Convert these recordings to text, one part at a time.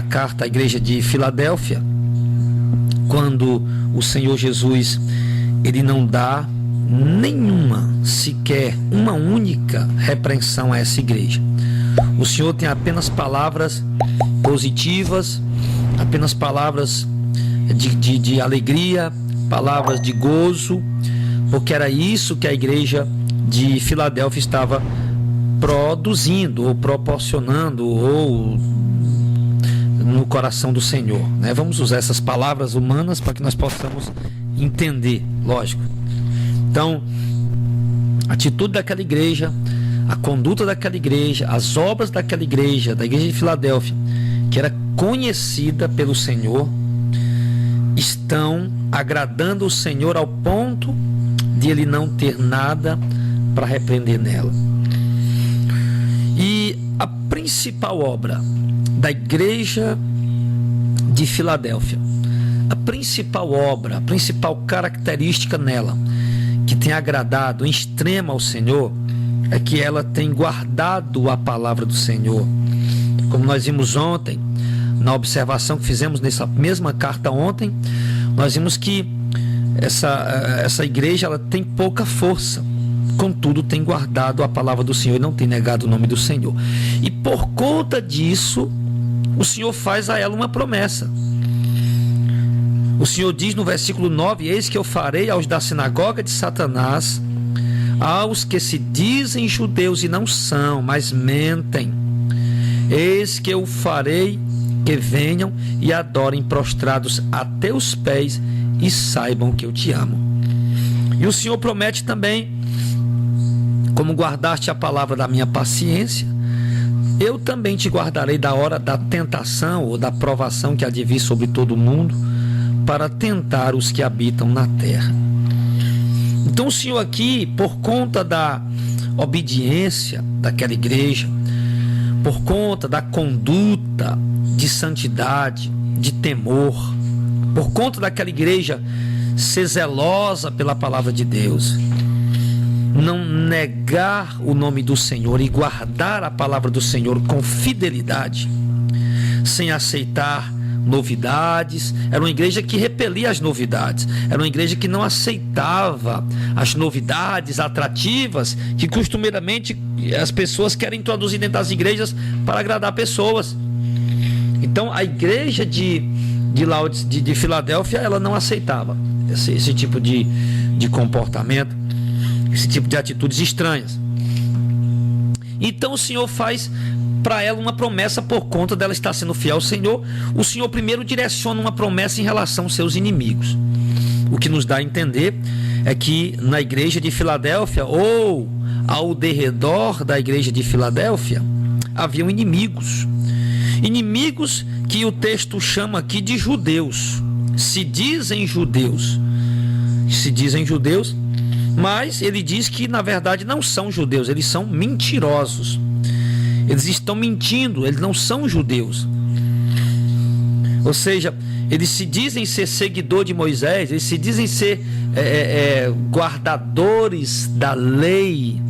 carta à igreja de Filadélfia, quando o Senhor Jesus, ele não dá nenhuma, sequer uma única repreensão a essa igreja. O Senhor tem apenas palavras positivas, apenas palavras de alegria, palavras de gozo, porque era isso que a igreja de Filadélfia estava produzindo, ou proporcionando, ou no coração do Senhor, né? Vamos usar essas palavras humanas para que nós possamos entender, lógico. Então, a atitude daquela igreja, a conduta daquela igreja, as obras daquela igreja, da igreja de Filadélfia, que era conhecida pelo Senhor, estão agradando o Senhor ao ponto de ele não ter nada para repreender nela. E a principal obra da igreja de Filadélfia, a principal obra, a principal característica nela, que tem agradado em extremo ao Senhor, é que ela tem guardado a palavra do Senhor. Como nós vimos ontem, na observação que fizemos nessa mesma carta ontem, nós vimos que essa igreja, ela tem pouca força, contudo tem guardado a palavra do Senhor e não tem negado o nome do Senhor. E por conta disso, o Senhor faz a ela uma promessa. O Senhor diz no versículo 9: eis que eu farei aos da sinagoga de Satanás, aos que se dizem judeus e não são, mas mentem, eis que eu farei que venham e adorem prostrados a teus pés e saibam que eu te amo. E o Senhor promete também: como guardaste a palavra da minha paciência, eu também te guardarei da hora da tentação ou da provação que há de vir sobre todo o mundo, para tentar os que habitam na terra. Então o Senhor aqui, por conta da obediência daquela igreja, por conta da conduta de santidade, de temor, por conta daquela igreja ser zelosa pela palavra de Deus, não negar o nome do Senhor e guardar a palavra do Senhor com fidelidade, sem aceitar novidades. Era uma igreja que repelia as novidades, era uma igreja que não aceitava as novidades atrativas que costumeiramente as pessoas querem introduzir dentro das igrejas para agradar pessoas. Então a igreja de Filadélfia, ela não aceitava esse tipo de comportamento, esse tipo de atitudes estranhas. Então o Senhor faz para ela uma promessa por conta dela estar sendo fiel ao Senhor. O Senhor primeiro direciona uma promessa em relação aos seus inimigos. O que nos dá a entender é que na igreja de Filadélfia, ou ao derredor da igreja de Filadélfia, haviam inimigos. Inimigos que o texto chama aqui de judeus. Se dizem judeus, mas ele diz que na verdade não são judeus, eles são mentirosos. Eles estão mentindo, eles não são judeus. Ou seja, eles se dizem ser seguidor de Moisés, eles se dizem ser guardadores da lei,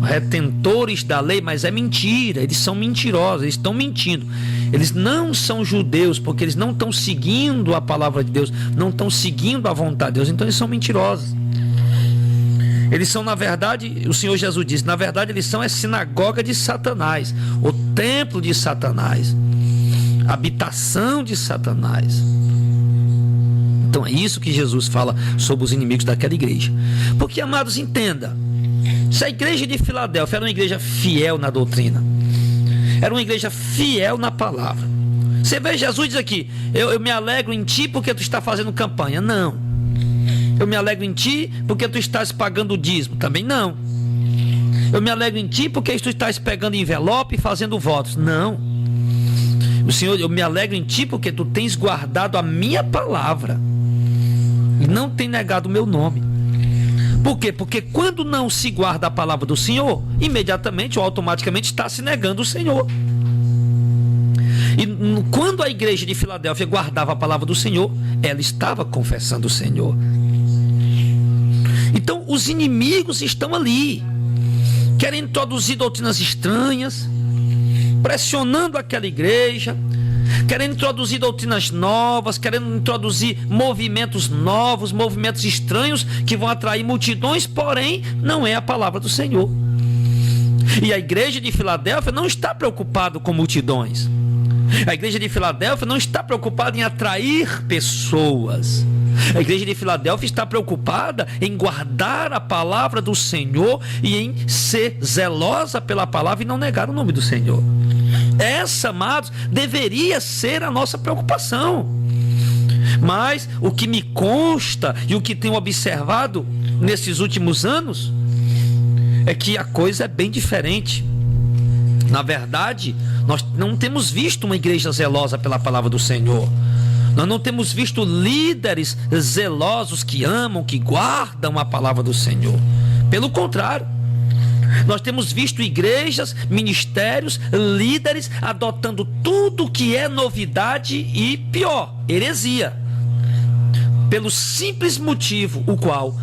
retentores da lei, mas é mentira, eles são mentirosos, eles estão mentindo. Eles não são judeus, porque eles não estão seguindo a palavra de Deus, não estão seguindo a vontade de Deus, então eles são mentirosos. Eles são, na verdade, o Senhor Jesus disse, na verdade eles são a sinagoga de Satanás, o templo de Satanás, a habitação de Satanás. Então é isso que Jesus fala sobre os inimigos daquela igreja. Porque, amados, entenda, se a igreja de Filadélfia era uma igreja fiel na doutrina, era uma igreja fiel na palavra. Você vê, Jesus diz aqui, eu me alegro em ti porque tu está fazendo campanha. Não. Eu me alegro em ti porque tu estás pagando o dízimo. Também não. Eu me alegro em ti porque tu estás pegando envelope e fazendo votos. Não. O Senhor, eu me alegro em ti porque tu tens guardado a minha palavra e não tem negado o meu nome. Por quê? Porque quando não se guarda a palavra do Senhor, imediatamente ou automaticamente está se negando o Senhor. E quando a igreja de Filadélfia guardava a palavra do Senhor, ela estava confessando o Senhor. Então os inimigos estão ali, querem introduzir doutrinas estranhas, pressionando aquela igreja, querendo introduzir doutrinas novas, querendo introduzir movimentos novos, movimentos estranhos que vão atrair multidões, porém não é a palavra do Senhor. E a igreja de Filadélfia não está preocupada com multidões. A igreja de Filadélfia não está preocupada em atrair pessoas. A igreja de Filadélfia está preocupada em guardar a palavra do Senhor e em ser zelosa pela palavra e não negar o nome do Senhor. Essa, amados, deveria ser a nossa preocupação. Mas o que me consta e o que tenho observado nesses últimos anos é que a coisa é bem diferente. Na verdade, nós não temos visto uma igreja zelosa pela palavra do Senhor. Nós não temos visto líderes zelosos que amam, que guardam a palavra do Senhor. Pelo contrário, nós temos visto igrejas, ministérios, líderes adotando tudo que é novidade e pior, heresia, pelo simples motivo, o qual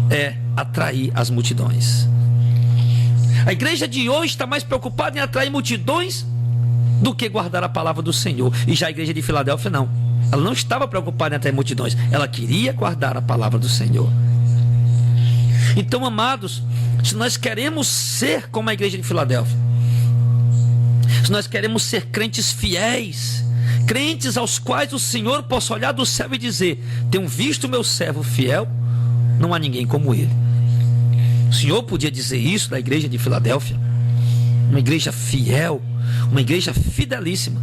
é atrair as multidões. A igreja de hoje está mais preocupada em atrair multidões do que guardar a palavra do Senhor. E já a igreja de Filadélfia não. Ela não estava preocupada em atrair multidões. Ela queria guardar a palavra do Senhor. Então, amados, se nós queremos ser como a igreja de Filadélfia, se nós queremos ser crentes fiéis, crentes aos quais o Senhor possa olhar do céu e dizer: tenho visto o meu servo fiel, não há ninguém como ele. O Senhor podia dizer isso da igreja de Filadélfia, uma igreja fiel, uma igreja fidelíssima.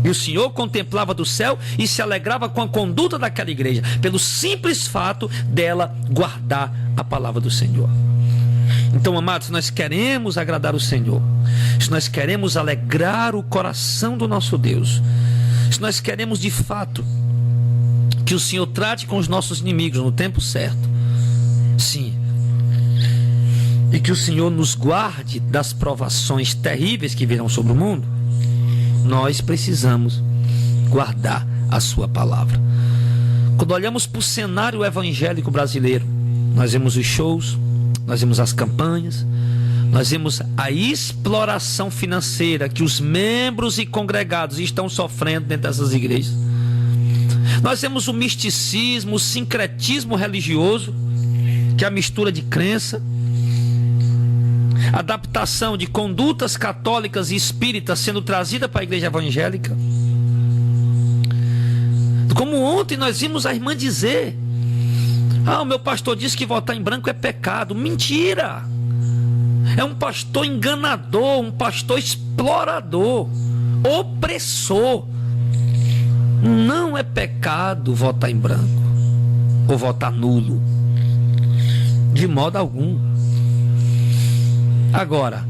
E o Senhor contemplava do céu e se alegrava com a conduta daquela igreja, pelo simples fato dela guardar a palavra do Senhor. Então, amados, se nós queremos agradar o Senhor, se nós queremos alegrar o coração do nosso Deus, se nós queremos de fato que o Senhor trate com os nossos inimigos no tempo certo, sim, e que o Senhor nos guarde das provações terríveis que virão sobre o mundo, nós precisamos guardar a sua palavra. Quando olhamos para o cenário evangélico brasileiro, nós vemos os shows, nós vemos as campanhas, nós vemos a exploração financeira que os membros e congregados estão sofrendo dentro dessas igrejas. Nós vemos o misticismo, o sincretismo religioso, que é a mistura de crença, adaptação de condutas católicas e espíritas sendo trazida para a igreja evangélica. Como ontem nós vimos a irmã dizer: o meu pastor disse que votar em branco é pecado. Mentira! É um pastor enganador, um pastor explorador, opressor. Não é pecado votar em branco ou votar nulo, de modo algum. Agora,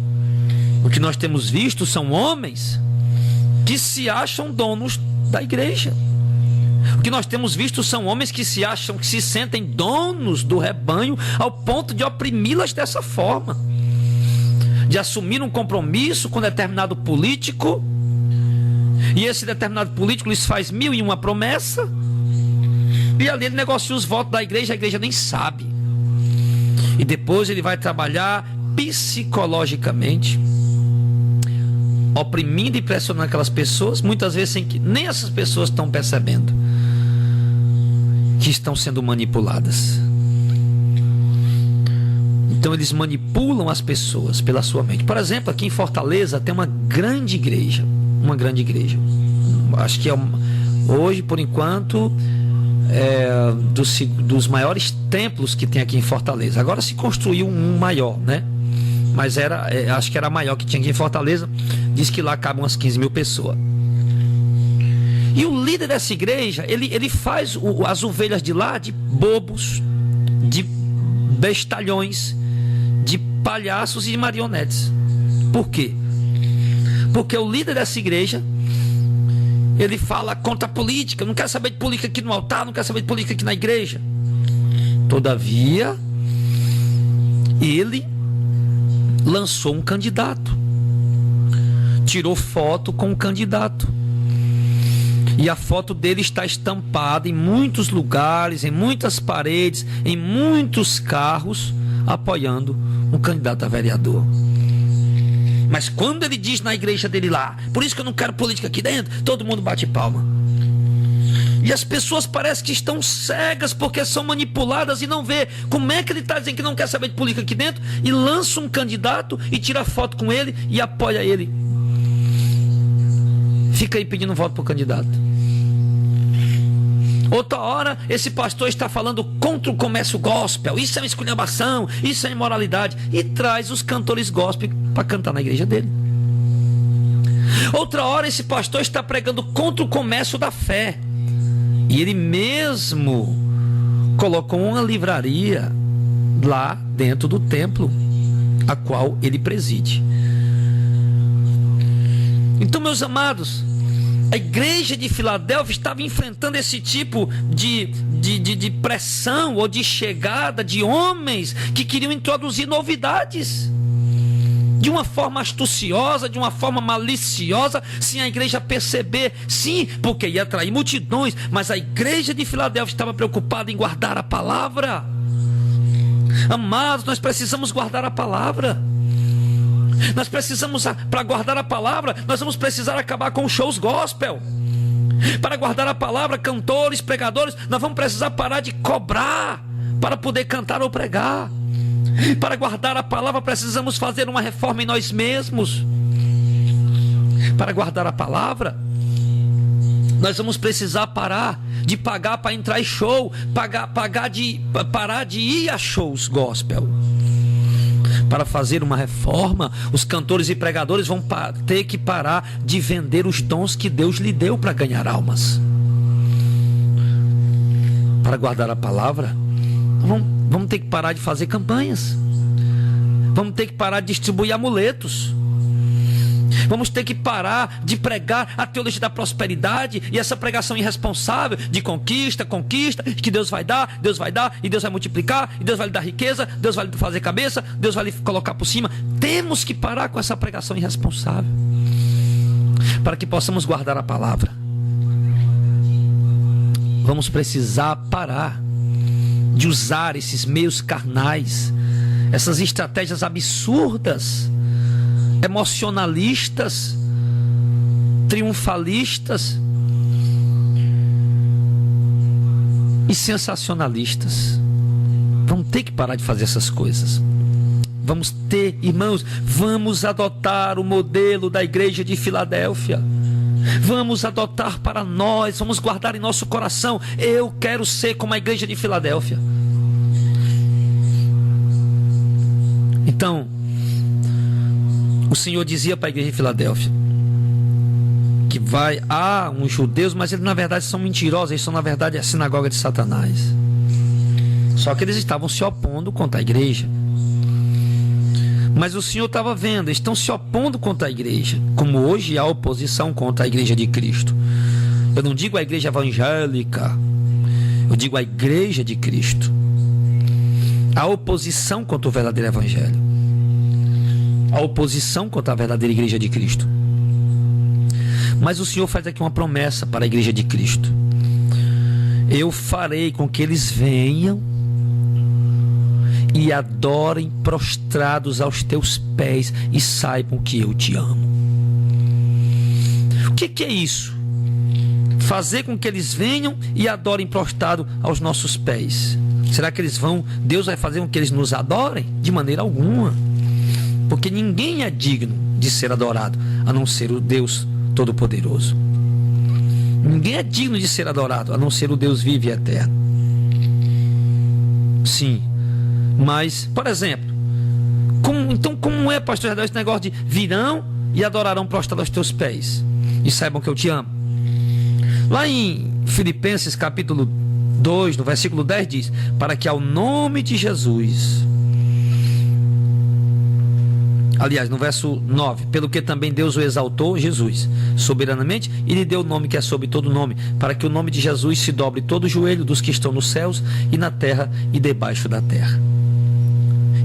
o que nós temos visto são homens que se acham donos da igreja. O que nós temos visto são homens que se acham, que se sentem donos do rebanho, ao ponto de oprimi-las dessa forma, de assumir um compromisso com determinado político, e esse determinado político lhes faz 1001 promessa, e ali ele negocia os votos da igreja, a igreja nem sabe, e depois ele vai trabalhar psicologicamente, oprimindo e pressionando aquelas pessoas, muitas vezes sem que nem essas pessoas estão percebendo que estão sendo manipuladas. Então eles manipulam as pessoas pela sua mente. Por exemplo, aqui em Fortaleza tem uma grande igreja, acho que é hoje, por enquanto, dos maiores templos que tem aqui em Fortaleza. Agora se construiu um maior, né? Mas acho que era a maior que tinha aqui em Fortaleza. Diz que lá cabem umas 15 mil pessoas. E o líder dessa igreja, ele faz as ovelhas de lá de bobos, de bestalhões, de palhaços e de marionetes. Por quê? Porque o líder dessa igreja, ele fala contra a política. Não quer saber de política aqui no altar, não quer saber de política aqui na igreja. Todavia, ele lançou um candidato, tirou foto com o candidato, e a foto dele está estampada em muitos lugares, em muitas paredes, em muitos carros, apoiando um candidato a vereador. Mas quando ele diz na igreja dele lá, por isso que eu não quero política aqui dentro, todo mundo bate palma. E as pessoas parecem que estão cegas porque são manipuladas e não vê como é que ele está dizendo que não quer saber de política aqui dentro e lança um candidato e tira foto com ele e apoia ele. Fica aí pedindo voto para o candidato. Outra hora, esse pastor está falando contra o comércio gospel. Isso é uma esculhambação, isso é imoralidade. E traz os cantores gospel para cantar na igreja dele. Outra hora, esse pastor está pregando contra o comércio da fé. E ele mesmo colocou uma livraria lá dentro do templo, a qual ele preside. Então, meus amados, a igreja de Filadélfia estava enfrentando esse tipo de pressão ou de chegada de homens que queriam introduzir novidades de uma forma astuciosa, de uma forma maliciosa, sem a igreja perceber. Sim, porque ia atrair multidões, mas a igreja de Filadélfia estava preocupada em guardar a palavra. Amados, nós precisamos guardar a palavra. Nós precisamos, para guardar a palavra, nós vamos precisar acabar com os shows gospel. Para guardar a palavra, cantores, pregadores, nós vamos precisar parar de cobrar para poder cantar ou pregar. Para guardar a palavra, precisamos fazer uma reforma em nós mesmos. Para guardar a palavra, nós vamos precisar parar de pagar para entrar em show, parar de ir a shows gospel. Para fazer uma reforma, os cantores e pregadores vão ter que parar de vender os dons que Deus lhe deu para ganhar almas. Para guardar a palavra, vamos ter que parar de fazer campanhas. Vamos ter que parar de distribuir amuletos. Vamos ter que parar de pregar a teologia da prosperidade e essa pregação irresponsável de conquista, que Deus vai dar, e Deus vai multiplicar, e Deus vai lhe dar riqueza, Deus vai lhe fazer cabeça, Deus vai lhe colocar por cima. Temos que parar com essa pregação irresponsável para que possamos guardar a palavra. Vamos precisar parar de usar esses meios carnais, essas estratégias absurdas, emocionalistas, triunfalistas e sensacionalistas. Vamos ter que parar de fazer essas coisas. Vamos ter, irmãos, vamos adotar o modelo da igreja de Filadélfia. Vamos adotar para nós, vamos guardar em nosso coração. Eu quero ser como a igreja de Filadélfia. Então, o Senhor dizia para a igreja de Filadélfia que uns judeus, mas eles na verdade são mentirosos, eles são na verdade a sinagoga de Satanás. Só que eles estavam se opondo contra a igreja. Mas o Senhor estava vendo, eles estão se opondo contra a igreja, como hoje há oposição contra a igreja de Cristo. Eu não digo a igreja evangélica, eu digo a igreja de Cristo. A oposição contra o verdadeiro evangelho, a oposição contra a verdadeira igreja de Cristo. Mas o Senhor faz aqui uma promessa para a igreja de Cristo: eu farei com que eles venham e adorem prostrados aos teus pés e saibam que eu te amo. O que é isso? Fazer com que eles venham e adorem prostrado aos nossos pés. Será que Deus vai fazer com que eles nos adorem? De maneira alguma. Porque ninguém é digno de ser adorado, a não ser o Deus Todo-Poderoso. Ninguém é digno de ser adorado, a não ser o Deus vivo e eterno. Sim. Mas, por exemplo, como é, pastor, esse negócio de virão e adorarão prostrado aos teus pés e saibam que eu te amo? Lá em Filipenses capítulo 2, no versículo 10 diz: para que ao nome de Jesus, aliás, no verso 9, pelo que também Deus o exaltou, Jesus, soberanamente, e lhe deu o nome que é sobre todo nome, para que o nome de Jesus se dobre todo o joelho dos que estão nos céus e na terra e debaixo da terra,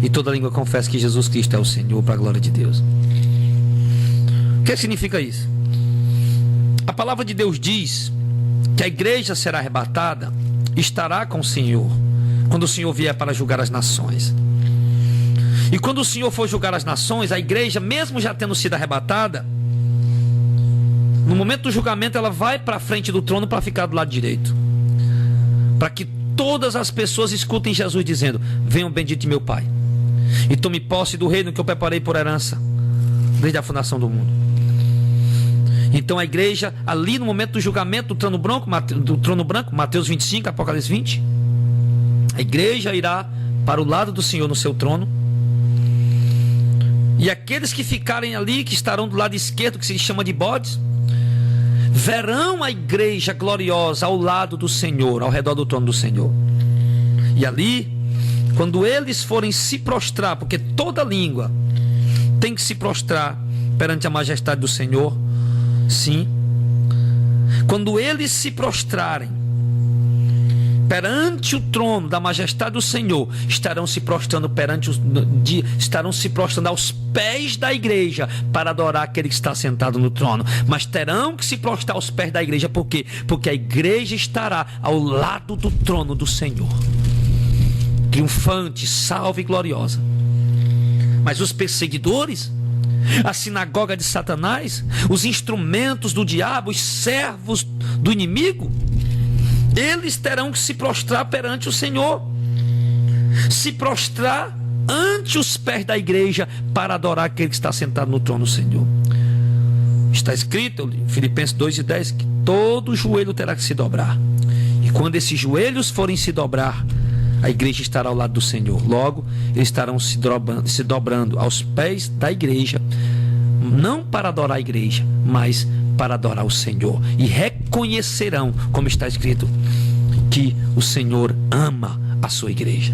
e toda língua confesse que Jesus Cristo é o Senhor, para a glória de Deus. O que significa isso? A palavra de Deus diz que a igreja será arrebatada, estará com o Senhor, quando o Senhor vier para julgar as nações. E quando o Senhor for julgar as nações, a igreja, mesmo já tendo sido arrebatada, no momento do julgamento ela vai para a frente do trono para ficar do lado direito, para que todas as pessoas escutem Jesus dizendo: venham bendito de meu Pai, e tome posse do reino que eu preparei por herança desde a fundação do mundo. Então a igreja, ali no momento do julgamento do trono branco, Mateus 25, Apocalipse 20, a igreja irá para o lado do Senhor no seu trono, e aqueles que ficarem ali, que estarão do lado esquerdo, que se chama de bodes, verão a igreja gloriosa ao lado do Senhor, ao redor do trono do Senhor. E ali, quando eles forem se prostrar, porque toda língua tem que se prostrar perante a majestade do Senhor, sim, quando eles se prostrarem perante o trono da majestade do Senhor, estarão se prostrando estarão se prostrando aos pés da igreja para adorar aquele que está sentado no trono. Mas terão que se prostrar aos pés da igreja. Por quê? Porque a igreja estará ao lado do trono do Senhor, triunfante, salva e gloriosa. Mas os perseguidores, a sinagoga de Satanás, os instrumentos do diabo, os servos do inimigo, eles terão que se prostrar perante o Senhor, se prostrar ante os pés da igreja para adorar aquele que está sentado no trono do Senhor. Está escrito em Filipenses 2:10 que todo joelho terá que se dobrar, e quando esses joelhos forem se dobrar, a igreja estará ao lado do Senhor. Logo, eles estarão se dobrando aos pés da igreja, não para adorar a igreja, mas para adorar o Senhor, e reconhecerão, como está escrito, que o Senhor ama a sua igreja.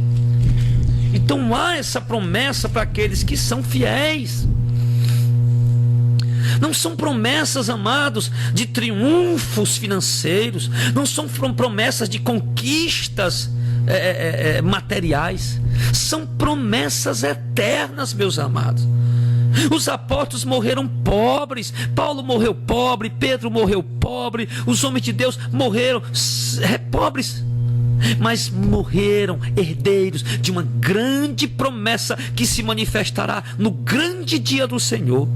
Então há essa promessa para aqueles que são fiéis. Não são promessas, amados, de triunfos financeiros, não são promessas de conquistas materiais, são promessas eternas, meus amados. Os apóstolos morreram pobres, Paulo morreu pobre, Pedro morreu pobre, os homens de Deus morreram pobres, mas morreram herdeiros de uma grande promessa que se manifestará no grande dia do Senhor,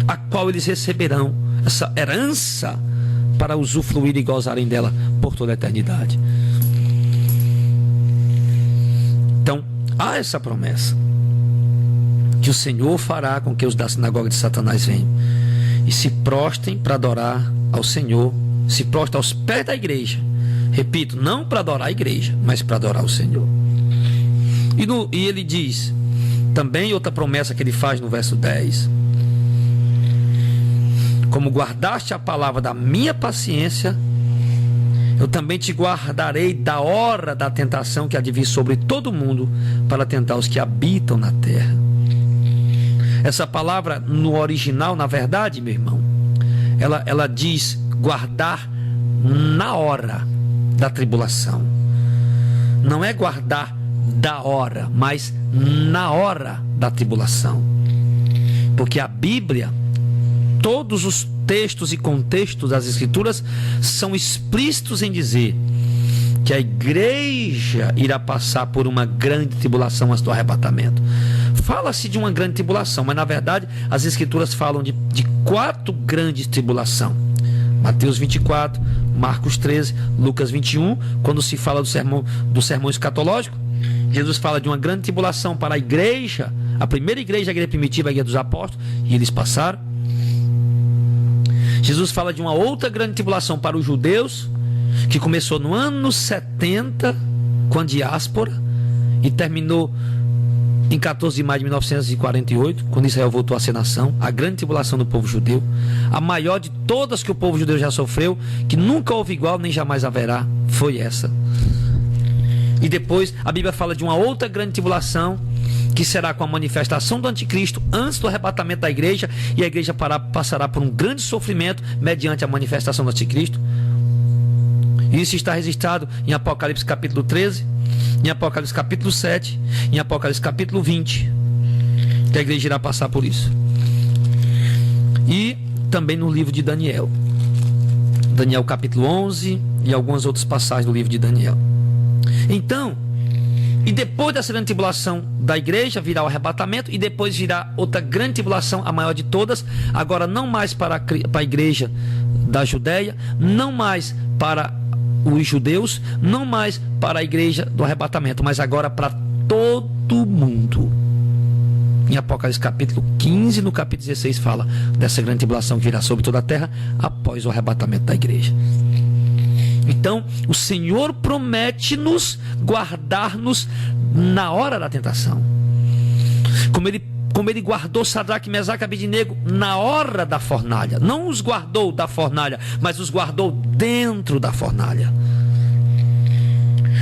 a qual eles receberão essa herança para usufruir e gozarem dela por toda a eternidade. Então, há essa promessa que o Senhor fará com que os da sinagoga de Satanás venham e se prostrem para adorar ao Senhor, se prostrem aos pés da igreja. Repito, não para adorar a igreja, mas para adorar o Senhor. E ele diz também outra promessa que ele faz no verso 10: como guardaste a palavra da minha paciência, eu também te guardarei da hora da tentação que há de vir sobre todo mundo para tentar os que habitam na terra. Essa palavra no original, na verdade, meu irmão, ela diz guardar na hora da tribulação. Não é guardar da hora, mas na hora da tribulação. Porque a Bíblia, todos os textos e contextos das Escrituras são explícitos em dizer que a igreja irá passar por uma grande tribulação antes do arrebatamento. Fala-se de uma grande tribulação, mas na verdade as Escrituras falam de 4 grandes tribulações. Mateus 24, Marcos 13, Lucas 21, quando se fala do sermão escatológico, Jesus fala de uma grande tribulação para a igreja, a primeira igreja, a igreja primitiva, a igreja dos apóstolos, e eles passaram. Jesus fala de uma outra grande tribulação para os judeus, que começou no ano 70 com a diáspora e terminou em 14 de maio de 1948, quando Israel voltou a ser nação. A grande tribulação do povo judeu, a maior de todas que o povo judeu já sofreu, que nunca houve igual nem jamais haverá, foi essa. E depois a Bíblia fala de uma outra grande tribulação, que será com a manifestação do anticristo antes do arrebatamento da igreja, e a igreja passará por um grande sofrimento mediante a manifestação do anticristo. Isso está registrado em Apocalipse capítulo 13, em Apocalipse capítulo 7, em Apocalipse capítulo 20, que a igreja irá passar por isso. E também no livro de Daniel, Daniel capítulo 11 e algumas outras passagens do livro de Daniel. Então, E depois dessa grande tribulação da igreja virá o arrebatamento, e depois virá outra grande tribulação, a maior de todas, agora não mais para a igreja da Judéia, não mais para os judeus, não mais para a igreja do arrebatamento, mas agora para todo mundo. Em Apocalipse capítulo 15, no capítulo 16, fala dessa grande tribulação que virá sobre toda a terra após o arrebatamento da igreja. Então, o Senhor promete-nos guardar-nos na hora da tentação. Como ele guardou Sadraque, Mesaque e Abednego na hora da fornalha. Não os guardou da fornalha, mas os guardou dentro da fornalha.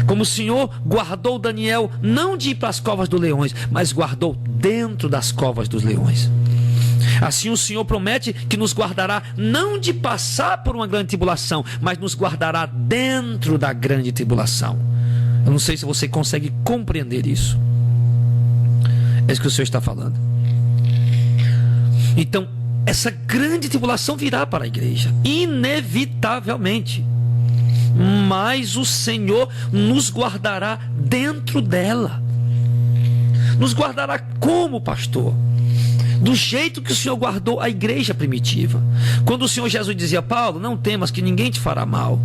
Como o Senhor guardou Daniel não de ir para as covas dos leões, mas guardou dentro das covas dos leões. Assim o Senhor promete que nos guardará não de passar por uma grande tribulação, mas nos guardará dentro da grande tribulação. Eu não sei se você consegue compreender isso. É isso que o Senhor está falando. Então, essa grande tribulação virá para a igreja, inevitavelmente. Mas o Senhor nos guardará dentro dela. Nos guardará como, pastor? Do jeito que o Senhor guardou a igreja primitiva. Quando o Senhor Jesus dizia: Paulo, não temas, que ninguém te fará mal.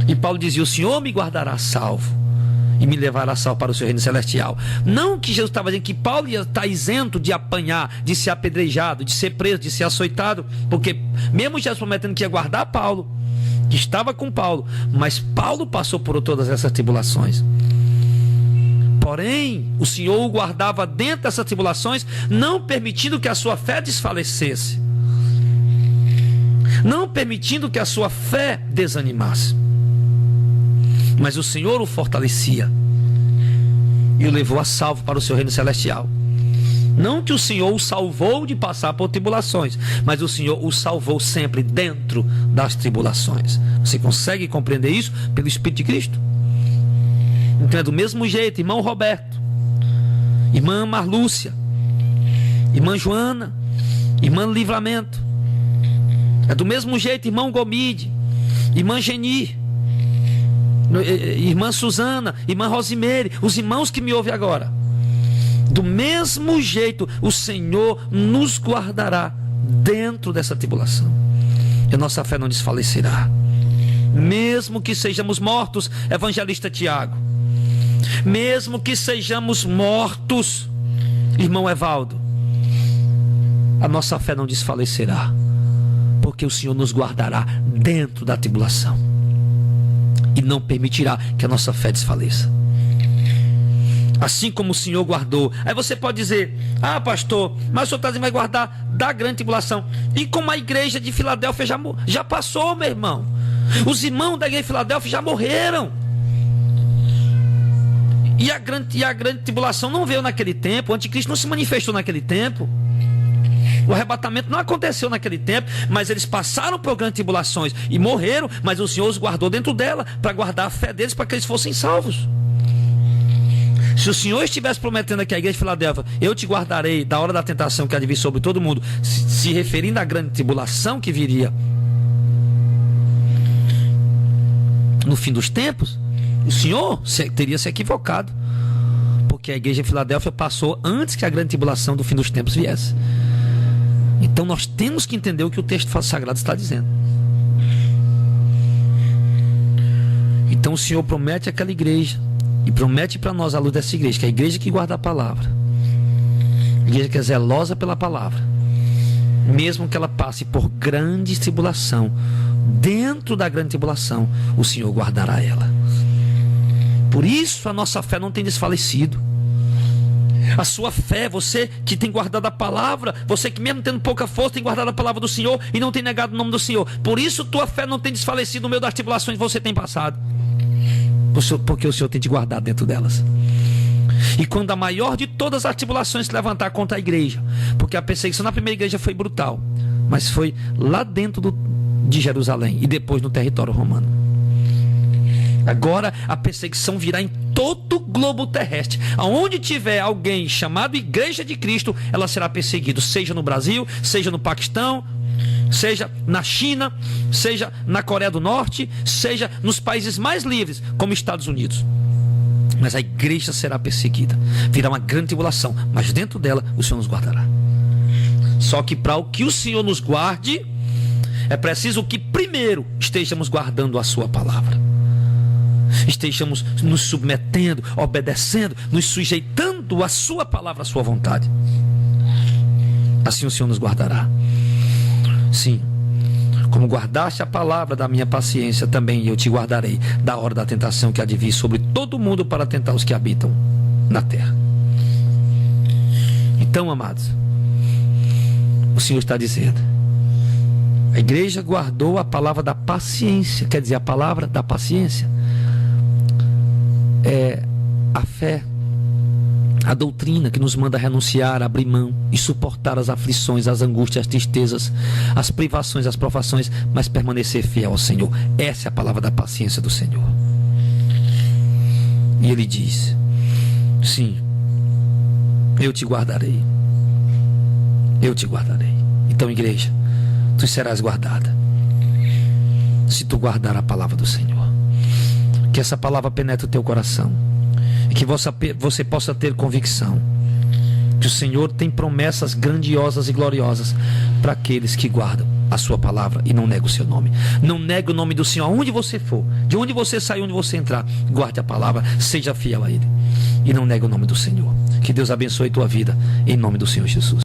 E Paulo dizia: o Senhor me guardará salvo e me levará salvo para o seu reino celestial. Não que Jesus estava dizendo que Paulo ia estar isento de apanhar, de ser apedrejado, de ser preso, de ser açoitado, porque mesmo Jesus prometendo que ia guardar Paulo, que estava com Paulo, mas Paulo passou por todas essas tribulações. Porém, o Senhor o guardava dentro dessas tribulações, não permitindo que a sua fé desfalecesse, não permitindo que a sua fé desanimasse. Mas o Senhor o fortalecia e o levou a salvo para o seu reino celestial. Não que o Senhor o salvou de passar por tribulações, mas o Senhor o salvou sempre dentro das tribulações. Você consegue compreender isso pelo Espírito de Cristo? Então é do mesmo jeito, irmão Roberto, irmã Marlúcia, irmã Joana, irmã Livramento. É do mesmo jeito, irmão Gomide, irmã Geni, irmã Suzana, irmã Rosimeire, os irmãos que me ouvem agora. Do mesmo jeito, o Senhor nos guardará dentro dessa tribulação. E a nossa fé não desfalecerá. Mesmo que sejamos mortos, evangelista Tiago. Mesmo que sejamos mortos, irmão Evaldo, a nossa fé não desfalecerá, porque o Senhor nos guardará dentro da tribulação e não permitirá que a nossa fé desfaleça. Assim como o Senhor guardou. Aí você pode dizer: ah, pastor, mas o Senhor está dizendo que vai guardar da grande tribulação. E como a igreja de Filadélfia já passou, meu irmão. Os irmãos da igreja de Filadélfia já morreram. E a grande tribulação não veio naquele tempo. O anticristo não se manifestou naquele tempo. O arrebatamento não aconteceu naquele tempo. Mas eles passaram por grandes tribulações e morreram. Mas o Senhor os guardou dentro dela, para guardar a fé deles, para que eles fossem salvos. Se o Senhor estivesse prometendo aqui à igreja de Filadélfia: eu te guardarei da hora da tentação que há de vir sobre todo mundo, se referindo à grande tribulação que viria no fim dos tempos, o Senhor teria se equivocado, porque a igreja de Filadélfia passou antes que a grande tribulação do fim dos tempos viesse. Então nós temos que entender o que o texto sagrado está dizendo. Então o Senhor promete àquela igreja, e promete para nós, à luz dessa igreja, que é a igreja que guarda a palavra, a igreja que é zelosa pela palavra, mesmo que ela passe por grande tribulação, dentro da grande tribulação, o Senhor guardará ela. Por isso a nossa fé não tem desfalecido. A sua fé, você que tem guardado a palavra, você que mesmo tendo pouca força tem guardado a palavra do Senhor e não tem negado o nome do Senhor, por isso tua fé não tem desfalecido no meio das tribulações que você tem passado, porque o Senhor tem te guardado dentro delas. E quando a maior de todas as tribulações se levantar contra a igreja, porque a perseguição na primeira igreja foi brutal, mas foi lá dentro de Jerusalém e depois no território romano. Agora a perseguição virá em todo o globo terrestre. Aonde tiver alguém chamado Igreja de Cristo, ela será perseguida, seja no Brasil, seja no Paquistão, seja na China, seja na Coreia do Norte, seja nos países mais livres, como Estados Unidos. Mas a igreja será perseguida. Virá uma grande tribulação, mas dentro dela o Senhor nos guardará. Só que para o que o Senhor nos guarde, é preciso que primeiro estejamos guardando a sua palavra. Estejamos nos submetendo, obedecendo, nos sujeitando à sua palavra, à sua vontade. Assim o Senhor nos guardará. Sim, como guardaste a palavra da minha paciência, também eu te guardarei da hora da tentação que há de vir sobre todo mundo para tentar os que habitam na terra. Então, amados, o Senhor está dizendo: a igreja guardou a palavra da paciência. Quer dizer, a palavra da paciência é a fé, a doutrina que nos manda renunciar, abrir mão e suportar as aflições, as angústias, as tristezas, as privações, as provações, mas permanecer fiel ao Senhor. Essa é a palavra da paciência do Senhor. E Ele diz: sim, eu te guardarei. Eu te guardarei. Então, igreja, tu serás guardada se tu guardar a palavra do Senhor. Que essa palavra penetre o teu coração e que você possa ter convicção que o Senhor tem promessas grandiosas e gloriosas para aqueles que guardam a sua palavra e não negam o seu nome. Não negue o nome do Senhor aonde você for, de onde você sair, onde você entrar. Guarde a palavra, seja fiel a Ele e não negue o nome do Senhor. Que Deus abençoe tua vida em nome do Senhor Jesus.